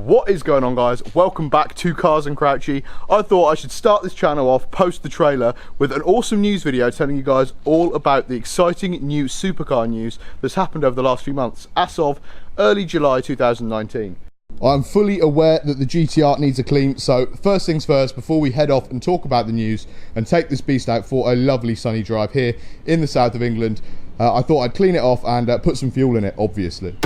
What is going on, guys? Welcome back to Cars and Crouchy. I thought I should start this channel off post the trailer with an awesome news video telling you guys all about the exciting new supercar news that's happened over the last few months as of early July 2019. I'm fully aware that the GTR needs a clean, so first things first, before we head off and talk about the news and take this beast out for a lovely sunny drive here in the south of England, I thought I'd clean it off and put some fuel in it, obviously.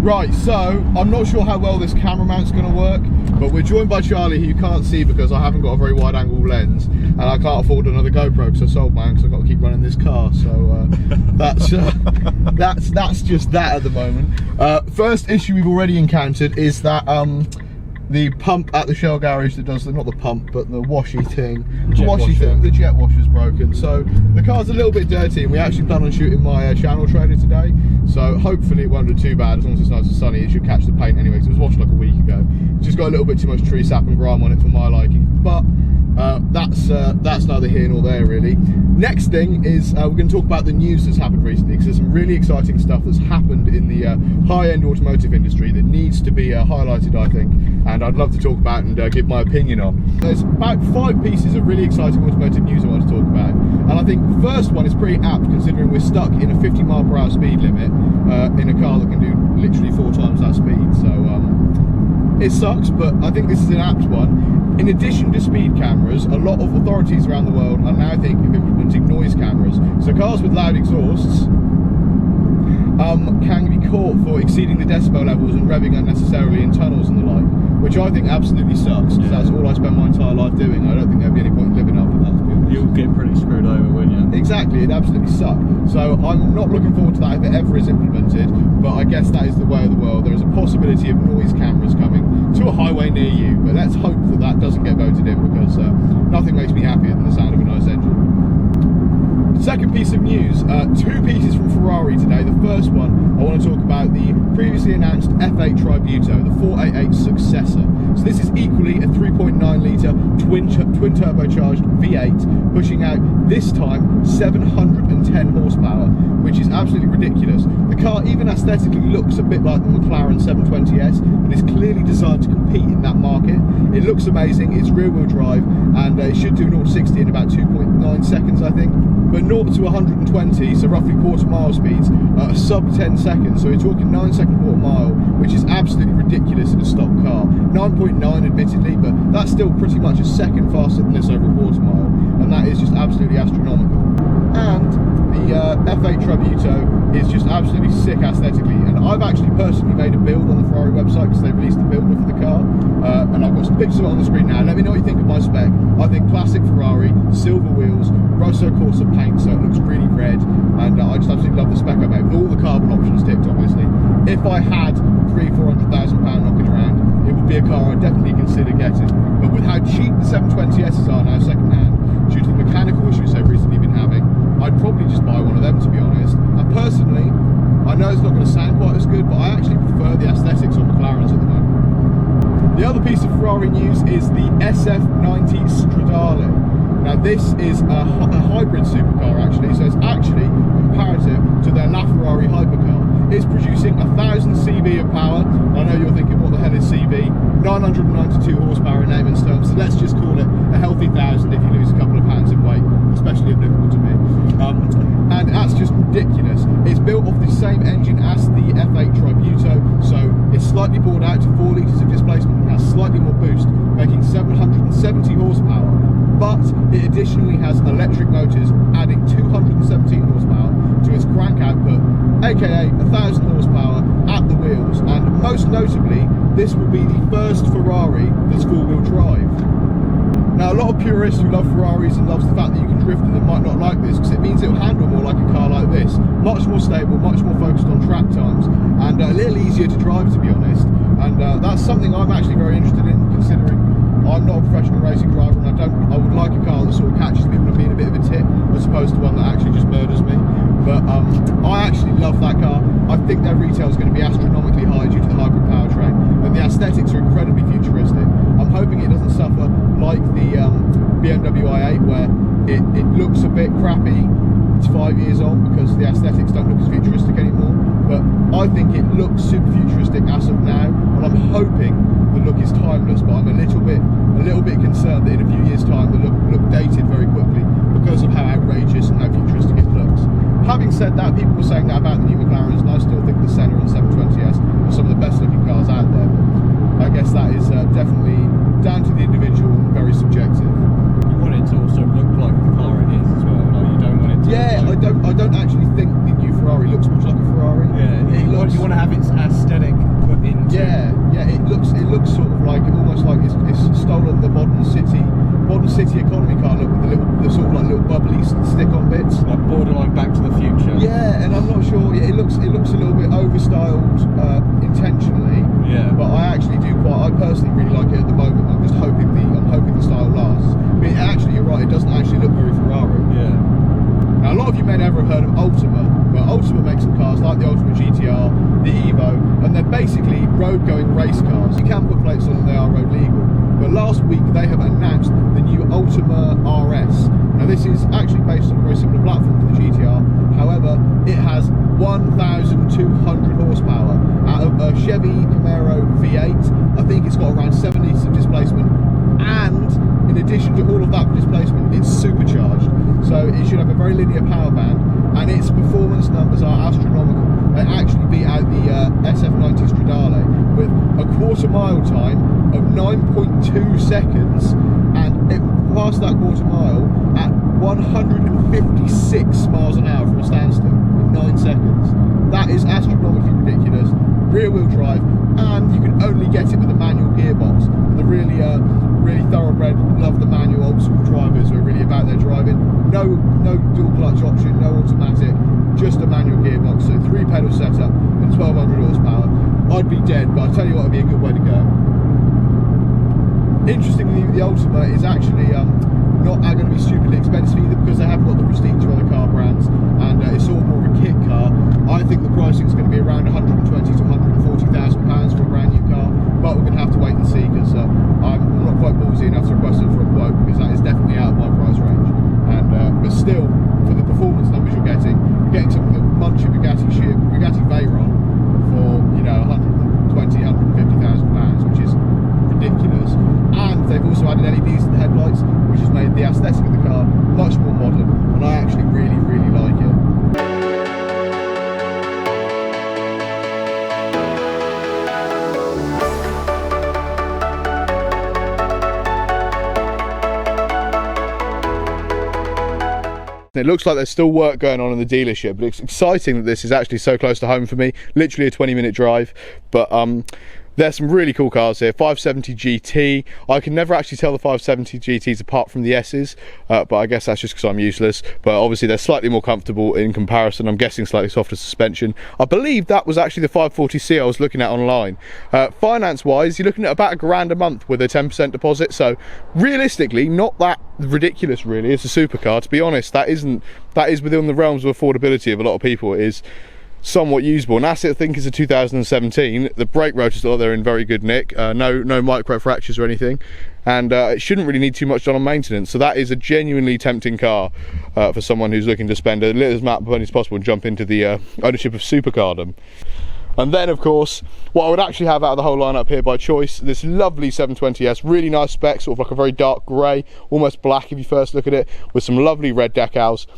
Right, so I'm not sure how well this camera mount's going to work, but we're joined by Charlie, who you can't see because I haven't got a very wide angle lens and I can't afford another GoPro because I sold mine because I've got to keep running this car, so that's just that at the moment. First issue we've already encountered is that the pump at the Shell garage that does not the pump but the washy thing, the jet washer's broken, so the car's a little bit dirty and we actually plan on shooting my channel trailer today, so hopefully it won't do too bad. As long as it's nice and sunny it should catch the paint anyway, because it was washed like a week ago. It's just got a little bit too much tree sap and grime on it for my liking, but that's neither here nor there really. Next thing is we're going to talk about the news that's happened recently, because there's some really exciting stuff that's happened in the high-end automotive industry that needs to be highlighted, I think, and I'd love to talk about and give my opinion on. There's about 5 pieces of really exciting automotive news I want to talk about, and I think the first one is pretty apt considering we're stuck in a 50 mph speed limit in a car that can do literally 4 times that speed, so it sucks, but I think this is an apt one. In addition to speed cameras, a lot of authorities around the world are now thinking of implementing noise cameras. So cars with loud exhausts can be caught for exceeding the decibel levels and revving unnecessarily in tunnels and the like, which I think absolutely sucks, because that's all I spend my entire life doing. I don't think there'd be any point in living after that, to be honest. You'll get pretty screwed over, wouldn't you? Exactly, it'd absolutely suck. So I'm not looking forward to that if it ever is implemented, but I guess that is the way of the world. There is a possibility of noise cameras coming to a highway near you, but let's hope that that doesn't get voted in, because nothing makes me happier than the sound of a nice engine. Second piece of news, 2 pieces from Ferrari today. The first one, I want to talk about the previously announced F8 Tributo, the 488 successor. So this is equally a 3.9 litre twin turbocharged V8, pushing out this time 710 horsepower, which is absolutely ridiculous. The car even aesthetically looks a bit like the Mclaren 720S and is clearly designed to compete in that market. It looks amazing, it's rear wheel drive, and it should do 0 to 60 in about 2.9 seconds, I think. But 0 to 120, so roughly quarter mile speeds, are sub 10 seconds, so you're talking 9 second quarter mile, which is absolutely ridiculous in a stock car. 9.9 admittedly, but that's still pretty much a second faster than this over a quarter mile, and that is just absolutely astronomical. And the F8 Tributo is just absolutely sick aesthetically, and I've actually personally made a build on the Ferrari website because they released the builder for the car, and I've got some pictures of it on the screen now. Let me know what you think of my spec. I think classic Ferrari, silver wheels, Rosso Corsa paint, so it looks really red, and I just absolutely love the spec I made, with all the carbon options ticked, obviously. If I had £300,000–400,000 knocking around, it would be a car I'd definitely consider getting, but with how cheap the 720Ss are now second hand, due to the mechanical issues they've recently been having, I'd probably just buy one of them, to be honest. And personally, I know it's not going to sound quite as good, but I actually prefer the aesthetics of McLarens at the moment. The other piece of Ferrari news is the SF90 Stradale. Now this is a hybrid supercar actually, so it's actually comparative to their LaFerrari hypercar. It's producing 1000 CV of power. I know you're thinking, what the hell is CV? 992 horsepower in layman's terms, so let's just call it a healthy 1000 if you lose a couple of pounds of weight, especially in Liverpool to me. And that's just ridiculous. It's built off the same engine as the F8 Tributo, so it's slightly bored out to 4 litres of displacement and has slightly more boost, making 770 horsepower. But it additionally has electric motors, adding 217 horsepower to its crank output, aka 1000 horsepower at the wheels, and most notably, this will be the first Ferrari that's four-wheel drive. Now, a lot of purists who love Ferraris and loves the fact that you can drift in them might not like this, because it means it'll handle more like a car like this. Much more stable, much more focused on track times, and a little easier to drive, to be honest. And that's something I'm actually very interested in, considering I'm not a professional racing driver, and I would like a car that sort of catches me when I'm being a bit of a tit, as opposed to one that actually just murders me. But I actually love that car. I think their retail is going to be astronomically high due to the hybrid powertrain, and the aesthetics are incredibly futuristic. I'm I'm hoping it doesn't suffer like the BMW i8, where it looks a bit crappy. It's 5 years on because the aesthetics don't look as futuristic anymore. But I think it looks super futuristic as of now, and I'm hoping the look is timeless. But I'm a little bit concerned that in a few years' time the look dated very quickly because of how outrageous and how futuristic it looks. Having said that, people were saying that about the new McLarens, and I still think the Senna and 720S are some of the best looking cars out there. But I guess that is definitely down to the individual and very subjective. You want it to also look like the car it is as well. Like, you don't want it to. Yeah, look like... I don't actually think the new Ferrari looks much like a Ferrari. Yeah, you want to have its aesthetic put into. Yeah, it looks sort of like almost like it's stolen the modern city economy car look with the sort of like little bubbly stick-on bits. Like borderline Back to the Future. Yeah, and I'm not sure. It looks a little bit overstyled intentionally. Yeah. But I personally really like it at the moment. I'm just hoping the style lasts. But actually, you're right. It doesn't actually look very Ferrari. Yeah. Now, a lot of you may never have heard of Ultima. Well, Ultima makes some cars like the Ultima GTR, the Evo, and they're basically road-going race cars. You can put plates on them; they are road legal. But last week they have announced the new Ultima RS. Now, this is actually based on a very similar platform to the GTR. However, it has 1,200 horsepower out of a Chevy Camaro V8. I think it's got around 7 litres of displacement, and in addition to all of that displacement, it's supercharged. So it should have a very linear power band, and its performance numbers are astronomical. They actually beat out the SF90 Stradale with a quarter mile time of 9.2 seconds, and it passed that quarter mile at 156 miles an hour from a standstill in 9 seconds. That is astronomically ridiculous. Rear wheel drive, and you can only get it with a manual gearbox. And the really thoroughbred, love the manual old school drivers who are really about their driving. No dual clutch option, no automatic, just a manual gearbox. So 3 pedal setup and 1,200 horsepower. I'd be dead, but I tell you what, it'd be a good way to go. Interestingly, the Ultima is actually not going to be stupidly expensive either, because they haven't got the prestige of other car brands, and it's all more of a kit car. I think the pricing is going to be around 120 to 140,000 pounds for a brand new car, but we're going to have to wait and see, because I'm not quite ballsy enough to request it for a quote, because that is definitely out of my price range. And but still, for the performance numbers you're getting something that will munch a Bugatti Veyron for 120, 150,000 pounds, which is ridiculous. And they've also added LEDs to the headlights, which has made the aesthetic of the car much more modern, and I actually really like it. It looks like there's still work going on in the dealership, but it's exciting that this is actually so close to home for me, literally a 20-minute drive. But there's some really cool cars here. 570 GT. I can never actually tell the 570 GTs apart from the S's, but I guess that's just because I'm useless. But obviously they're slightly more comfortable in comparison. I'm guessing slightly softer suspension. I believe that was actually the 540C I was looking at online. Finance wise, you're looking at about £1,000 a month with a 10% deposit. So realistically, not that ridiculous really. It's a supercar, to be honest. That is within the realms of affordability of a lot of people. It is somewhat usable, and that's it. I think it's a 2017. The brake rotors are there in very good nick, no micro fractures or anything, and it shouldn't really need too much done on maintenance. So that is a genuinely tempting car for someone who's looking to spend as little amount of money as possible and jump into the ownership of supercardom. And then, of course, what I would actually have out of the whole lineup here by choice, this lovely 720S, really nice spec, sort of like a very dark grey, almost black if you first look at it, with some lovely red decals,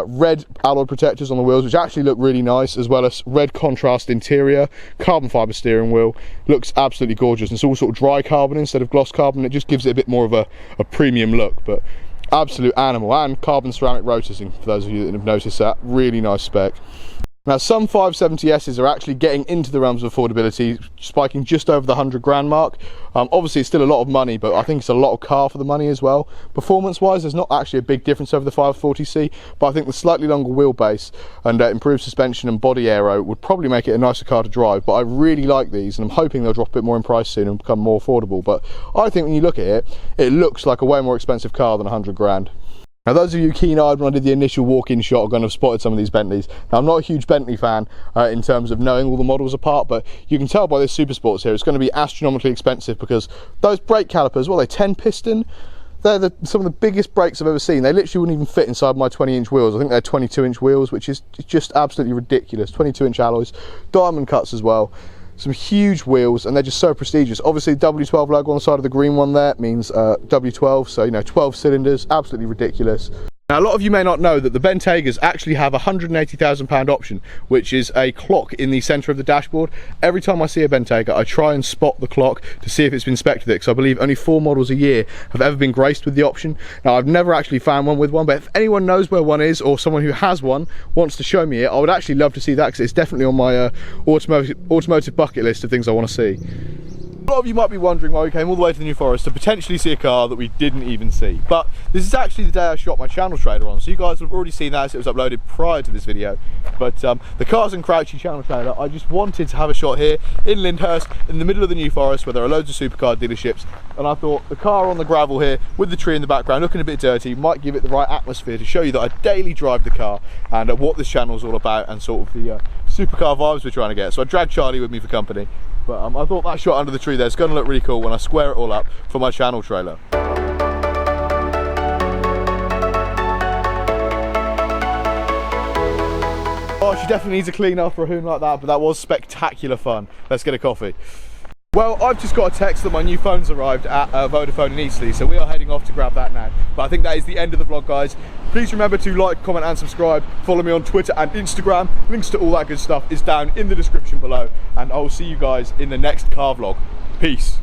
red alloy protectors on the wheels, which actually look really nice, as well as red contrast interior, carbon fibre steering wheel. Looks absolutely gorgeous, and it's all sort of dry carbon instead of gloss carbon. It just gives it a bit more of a premium look, but absolute animal. And carbon ceramic rotors, for those of you that have noticed that, really nice spec. Now, some 570Ss are actually getting into the realms of affordability, spiking just over the £100,000 mark. Obviously, it's still a lot of money, but I think it's a lot of car for the money as well. Performance-wise, there's not actually a big difference over the 540C, but I think the slightly longer wheelbase and improved suspension and body aero would probably make it a nicer car to drive. But I really like these, and I'm hoping they'll drop a bit more in price soon and become more affordable. But I think when you look at it, it looks like a way more expensive car than £100,000. Now those of you keen-eyed when I did the initial walk-in shot are going to have spotted some of these Bentleys. Now I'm not a huge Bentley fan in terms of knowing all the models apart, but you can tell by this Super Sports here it's going to be astronomically expensive because those brake calipers, well, they're 10 piston. They're some of the biggest brakes I've ever seen. They literally wouldn't even fit inside my 20-inch wheels. I think they're 22-inch wheels, which is just absolutely ridiculous. 22-inch alloys, diamond cuts as well. Some huge wheels, and they're just so prestigious. Obviously, W12 logo on the side of the green one there means W12, so you know, 12 cylinders, absolutely ridiculous. Now, a lot of you may not know that the Bentegas actually have a £180,000 option, which is a clock in the centre of the dashboard. Every time I see a Bentayga, I try and spot the clock to see if it's been spec'd with it, because I believe only 4 models a year have ever been graced with the option. Now, I've never actually found one with one, but if anyone knows where one is, or someone who has one wants to show me it, I would actually love to see that, because it's definitely on my automotive bucket list of things I want to see. A lot of you might be wondering why we came all the way to the New Forest to potentially see a car that we didn't even see. But this is actually the day I shot my channel trailer on, so you guys have already seen that as it was uploaded prior to this video. But the Cars and Crouchy channel trailer, I just wanted to have a shot here in Lyndhurst, in the middle of the New Forest, where there are loads of supercar dealerships. And I thought the car on the gravel here, with the tree in the background, looking a bit dirty, might give it the right atmosphere to show you that I daily drive the car and what this channel is all about and sort of the supercar vibes we're trying to get. So I dragged Charlie with me for company. But I thought that shot under the tree there is going to look really cool when I square it all up for my channel trailer. Oh, she definitely needs a clean after a hoon like that, but that was spectacular fun. Let's get a coffee. Well, I've just got a text that my new phone's arrived at Vodafone in Eastleigh, so we are heading off to grab that now. But I think that is the end of the vlog, guys. Please remember to like, comment and subscribe. Follow me on Twitter and Instagram. Links to all that good stuff is down in the description below. And I'll see you guys in the next car vlog. Peace.